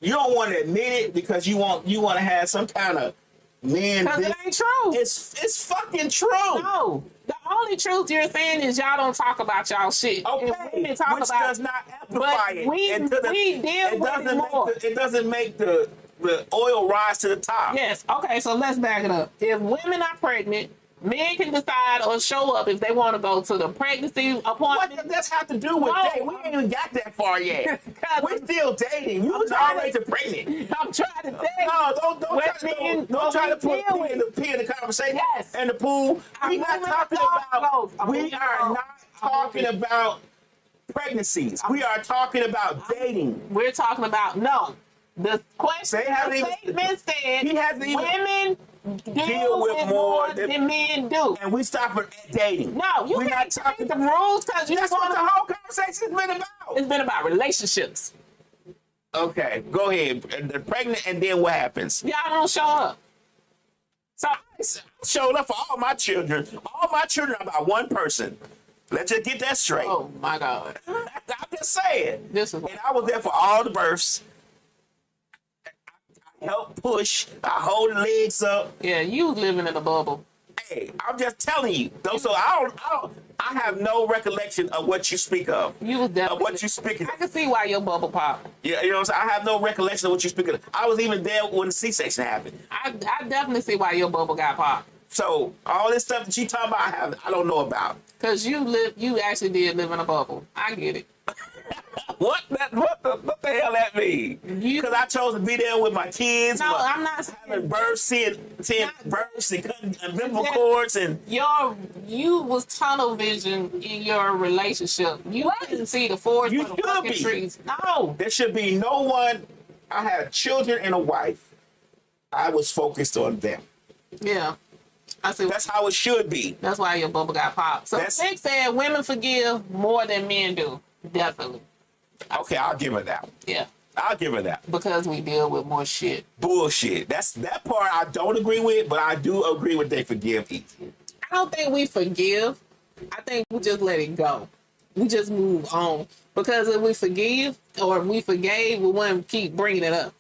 You don't want to admit it because you want to have some kind of man.
Because it ain't true.
It's fucking true.
No. The only truth you're saying is y'all don't talk about y'all shit.
Okay,
which does
not amplify it.
We deal with it more.
It doesn't make the oil rise to the top.
Yes. Okay, so let's back it up. If women are pregnant, men can decide or show up if they want to go to the pregnancy appointment.
What does that have to do with dating? We ain't even got that far yet. We're still dating. You was already pregnant.
I'm trying to tell you.
No, don't try to put pee in the conversation.
Yes.
And the pool. We are not talking about pregnancies. We are talking about dating.
We're talking about The question statement said women deal with more than men do.
And we stop at dating.
No, we're not talking the rules because
that's what the whole conversation's been about.
It's been about relationships.
Okay, go ahead. They're pregnant, and then what happens?
Y'all don't show up. So
I showed up for all my children. All my children are about one person. Let's just get that straight.
oh my God.
I'm just saying.
This is
And I was there for all the births. I helped push. I hold the legs up.
yeah, you was living in a bubble.
Hey, I'm just telling you. Though, so I have no recollection of what you speak of.
You was
Of
definitely.
what you speaking
I
of.
can see why your bubble popped.
Yeah, you know what I'm saying? I have no recollection of what you speaking of. I was even there when the C-section happened.
I definitely see why your bubble got popped.
So all this stuff that you talking about, I don't know about.
Cause you actually did live in a bubble. I get it.
What the hell that mean? Because I chose to be there with my kids.
No,
my-
I'm not
having births, seeing births and cutting umbilical
Yeah.
cords and
You was tunnel vision in your relationship. You couldn't see the forest
You
for the
should
fucking
be.
trees. No.
there should be no one. I had children and a wife. I was focused on them.
Yeah. I see.
That's how it should be.
That's why your bubble got popped. So
That's-
Nick said women forgive more than men do. Definitely.
Okay, I'll give her that.
Yeah.
I'll give her that.
Because we deal with more shit.
Bullshit. That part I don't agree with, but I do agree with they forgive easy.
I don't think we forgive. I think we just let it go. We just move on. Because if we forgive or if we forgave, we wouldn't keep bringing it up.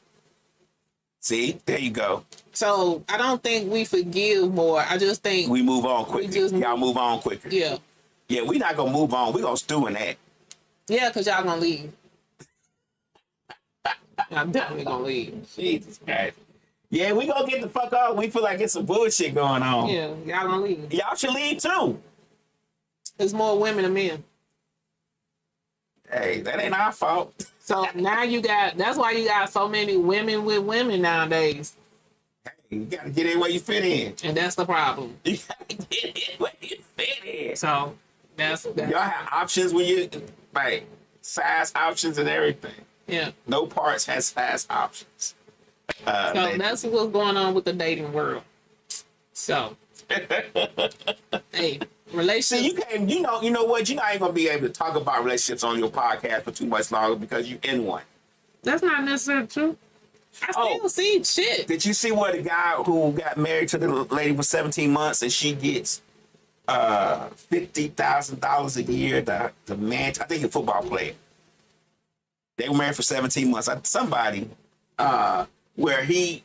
See, there you go.
So I don't think we forgive more. I just think,
We move on quicker.
just-
Y'all move on quicker.
yeah.
Yeah, we not gonna move on. We gonna stew in that.
Yeah, because y'all gonna leave. I'm definitely gonna leave.
Jesus Christ. Yeah, we gonna get the fuck off. We feel like it's some bullshit going on.
Yeah, y'all gonna leave.
Y'all should leave too.
There's more women than men.
Hey, that ain't our fault.
So now that's why you got so many women with women nowadays.
Hey, you gotta get in where you fit in.
And that's the problem.
You gotta get in where you fit in.
So that's
Y'all have options when you like size options and everything.
yeah.
No parts has size options.
So that's what's going on with the dating world. So hey,
See, you
relationships.
can't. You know what? You're not even gonna be able to talk about relationships on your podcast for too much longer because you in one.
That's not necessarily true. I still
Oh.
see shit.
Did you see where the guy who got married to the lady for 17 months and she gets $50,000 a year? The man, I think he's a football player. They were married for 17 months. Somebody where he,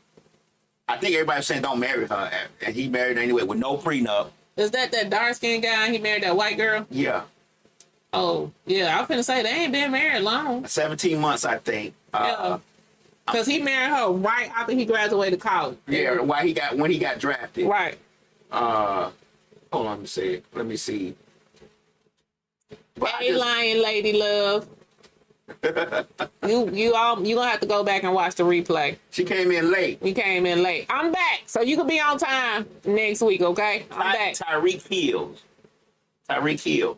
I think everybody was saying don't marry her, and he married her anyway with no prenup.
Is that dark skinned guy? He married that white girl?
Yeah,
Oh, yeah. I was finna say they ain't been married long.
17 months, I think.
Yeah. Because he married her right after he graduated college.
Yeah, when he got drafted.
Right.
Hold on, let me see. Let me see. But I
Hey,
just-
lying lady love. you gonna have to go back and watch the replay.
she came in late.
You came in late. I'm back, so you can be on time next week, okay? I'm back.
Tyreek Hill. Tyreek Hill.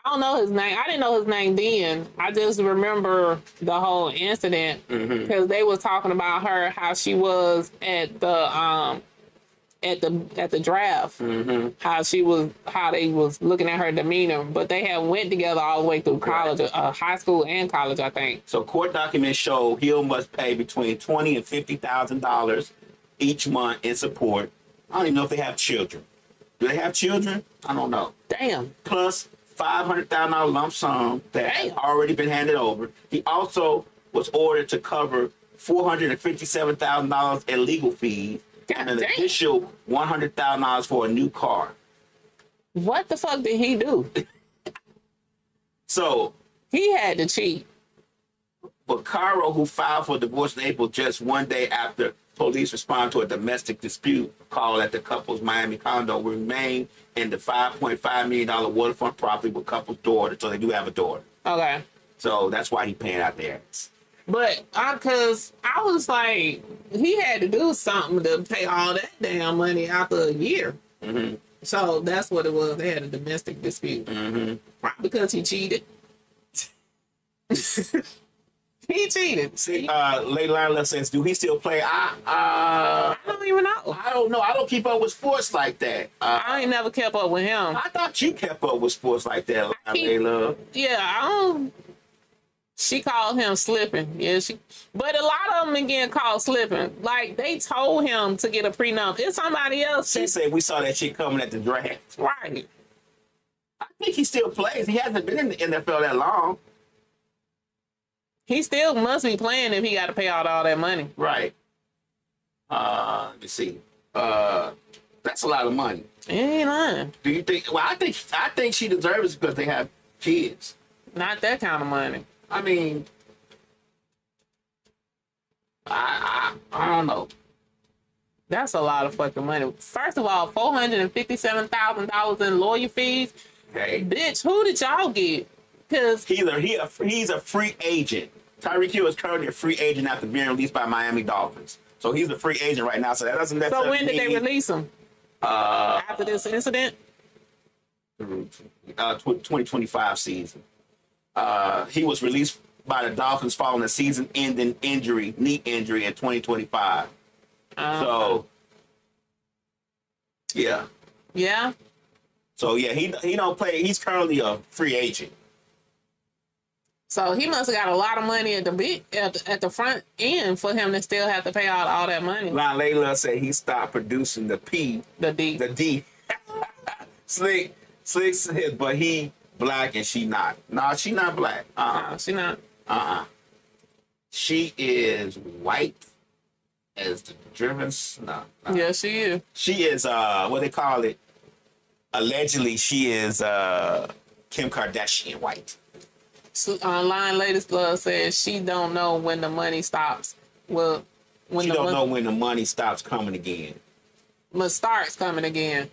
I don't know his name. I didn't know his name then. I just remember the whole incident because they was talking about her, how she was at the draft, how they was looking at her demeanor, but they had went together all the way through college, high school and college, I think.
So court documents show Hill must pay between $20,000 and $50,000 each month in support. I don't even know if they have children. Do they have children? I don't know.
Damn.
Plus $500,000 lump sum that has
Damn.
already been handed over. He also was ordered to cover $457,000 in legal fees and an
God damn.
additional $100,000 for a new car.
What the fuck did he do?
So,
He had to cheat.
but Cairo, who filed for divorce in April just one day after police responded to a domestic dispute call at the couple's Miami condo, will remain in the $5.5 million waterfront property with couple's daughter. So they do have a daughter.
Okay.
So that's why he paying out their ass.
But because I was like, he had to do something to pay all that damn money after a year. So that's what it was. They had a domestic dispute. Probably because he cheated. He cheated.
See, Lady Lila says, do he still play?
I don't even know.
I don't know. I don't keep up with sports like that.
I ain't never kept up with him.
I thought you kept up with sports like that,
keep-
Layla.
Yeah, I don't. She called him slipping. Yeah, but a lot of them been getting called slipping. Like, they told him to get a prenup. It's somebody else.
She said we saw that shit coming at the draft.
Right.
I think he still plays. He hasn't been in the NFL that long.
He still must be playing if he got to pay out all that money.
Right. Let me see. That's a lot of money.
He ain't lying.
Do you think? Well, I think she deserves it because they have kids.
Not that kind of money.
I mean, I don't know.
That's a lot of fucking money. First of all, $457,000 in lawyer fees.
Okay.
Bitch, who did y'all get? Because
He's a free agent. Tyreek Hill is currently a free agent after being released by Miami Dolphins. So he's a free agent right now. So that doesn't necessarily
so when did they
mean,
release him? After this incident?
2025 season. He was released by the Dolphins following a season-ending knee injury in 2025. So, yeah.
Yeah.
So yeah, he don't play. He's currently a free agent.
So he must have got a lot of money at the front end for him to still have to pay out all that money.
Lon Layla said he stopped producing the
D.
Slick said, but he black and she not. No, she not black.
No, she not.
She is white as the driven snow.
Yeah, she is.
She is what they call it. Allegedly, she is Kim Kardashian white.
Line Latest Love says she don't know when the money stops. Well,
She don't know when the money stops coming again.
But starts coming again.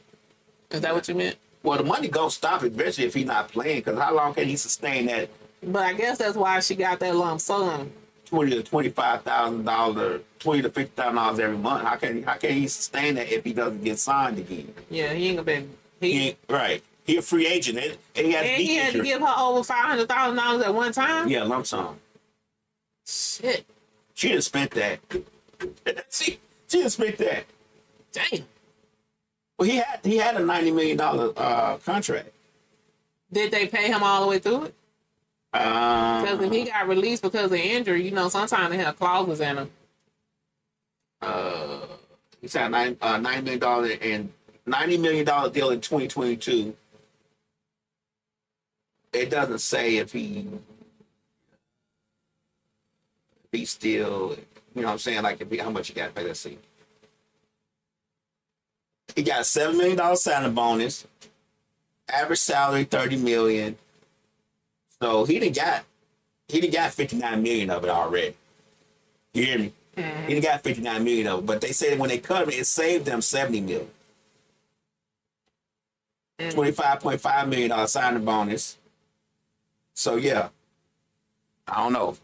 Is that what you meant?
Well, the money gonna stop eventually if he's not playing. Because how long can he sustain that
But I guess that's why she got that lump sum.
$20,000 to $25,000, $20,000 to $50,000 every month? How can he sustain that if he doesn't get signed again?
Yeah, he ain't gonna be.
He ain't, right. He a free agent, and he has
And he had to give her over $500,000 at one time.
yeah, lump sum.
Shit.
She done spent that. she done spent that.
Damn.
Well, he had a $90 million contract.
Did they pay him all the way through it? Because if he got released because of injury, sometimes they have clauses in them.
He signed $90 million deal in 2022. It doesn't say if he's still, what I'm saying, like how much he got to pay. Let's see. He got a $7 million signing bonus. Average salary $30 million. So he done got $59 million of it already. You hear me? Mm-hmm. He done got $59 million of it. But they said when they cut him, it saved them $70 million. $25.5 million signing bonus. So yeah, I don't know.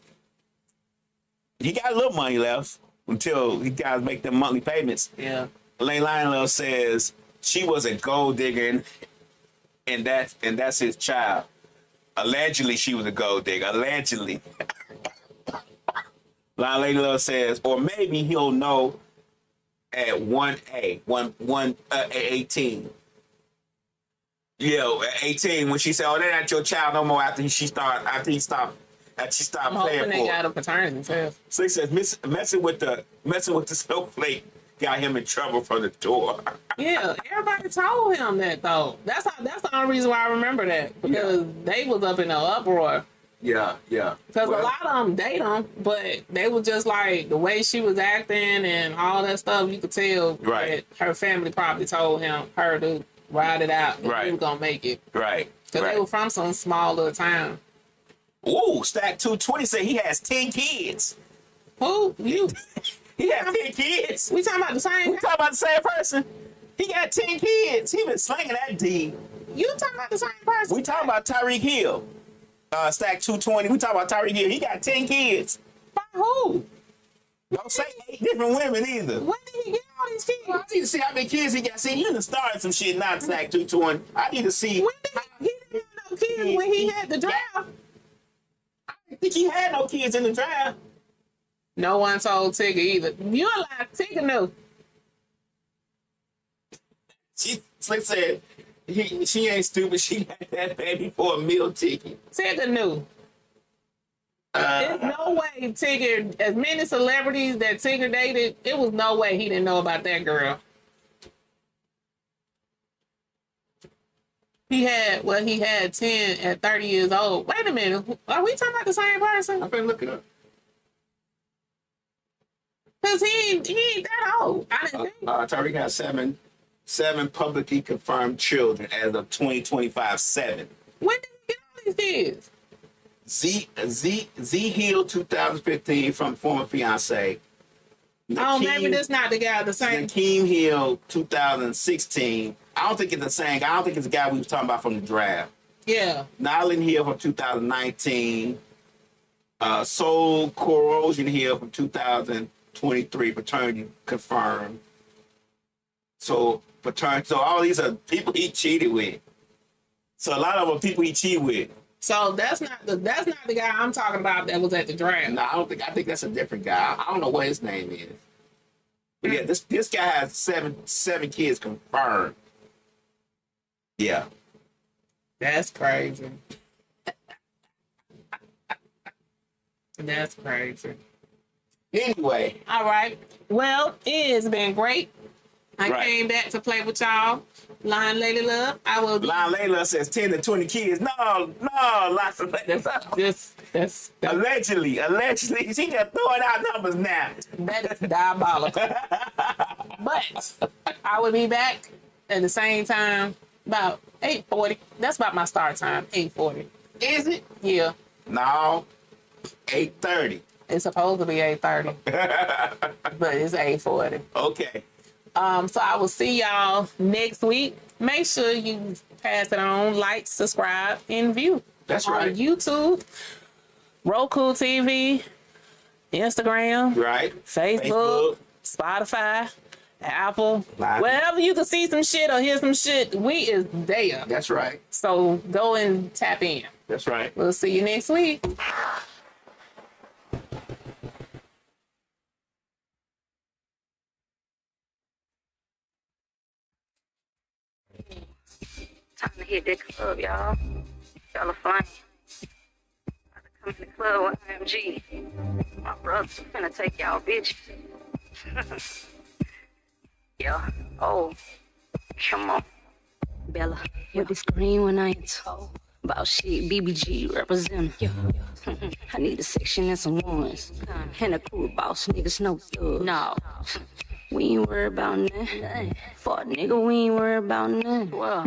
He got a little money left until he got to make them monthly payments.
Yeah.
Lane Lionel says she was a gold digger, and that's his child. Allegedly, she was a gold digger. Allegedly. Lane Lionel says, or maybe he'll know at 18. Yeah, at 18 when she said, "Oh, they're not your child no more." After she stopped playing for
they got a paternity test.
So he says messing with the snowflake got him in trouble from the door.
Yeah, everybody told him that though. That's the only reason why I remember that, because they was up in an uproar.
Yeah.
Because a lot of them date him, but they was just like the way she was acting and all that stuff. You could tell that her family probably told her to ride it out. And he was gonna make it.
Right.
Because they were from some small little town.
Ooh, Stack 220 said he has 10 kids.
Who? You?
He has 10 kids.
We talking about the same?
We talking about the same person. He got 10 kids. He been slinging that D.
You talking about the same person?
We talking about Tyreek Hill. Stack 220. We talking about Tyreek Hill. He got 10 kids.
By who?
Don't say 8 different women either.
When did he get all these kids?
Well, I need to see how many kids he got. See, you done started some shit, not Stack 220. I need to see.
When did he didn't have no kids when he had the draft?
I didn't think he had no kids in the draft.
No one told Tigger either. You alive? Tigger knew.
Slick said she ain't stupid. She got that baby for a meal ticket.
Tigger knew. There's no way Tigger, as many celebrities that Tigger dated, it was no way he didn't know about that girl. He had 10 at 30 years old. Wait a minute. Are we talking about the same person?
I've been looking up.
Because he ain't that old. I didn't think.
Tariq got seven publicly confirmed children as of 2025. 7.
When did he get all these kids?
Z Hill 2015 from former fiance.
Oh, maybe this not the guy the same.
Nakeem Hill 2016. I don't think it's the same guy. I don't think it's the guy we was talking about from the draft.
Yeah.
Nyland Hill from 2019. Soul Corrosion Hill from 2023. Paternity confirmed. So all these are people he cheated with. So a lot of them are people he cheated with.
So that's not the guy I'm talking about that was at the draft.
No, I think that's a different guy. I don't know what his name is. But yeah, this guy has seven kids confirmed. Yeah.
That's crazy. That's crazy.
Anyway.
All right. Well, it has been great. I came back to play with y'all. Line Lady Love. I will.
Line Layla says 10 to 20 kids. No, lots of
That's
allegedly. She just throwing out numbers now.
that is diabolical. But I will be back at the same time about 8:40. That's about my start time. 8:40.
Is it?
Yeah.
No. 8:30.
It's supposed to be 8:30. But it's 8:40.
Okay.
So I will see y'all next week. Make sure you pass it on, like, subscribe, and view.
That's
on
right.
YouTube, Roku TV, Instagram,
Right.
Facebook, Spotify, Apple,
Live.
wherever you can see some shit or hear some shit, we is there.
That's right.
So go and tap in.
That's right.
We'll see you next week.
Time to hit that club, y'all. Y'all are flying. About to come in the club with IMG. My brother's finna take y'all bitches. Yeah. Oh, come on. Bella, with the screen when I ain't told. About shit, BBG represent. I need a section and some ones. And a crew of boss niggas, no thugs. No. We ain't worried about nothing. For a nigga, we ain't worried about nothing. Well,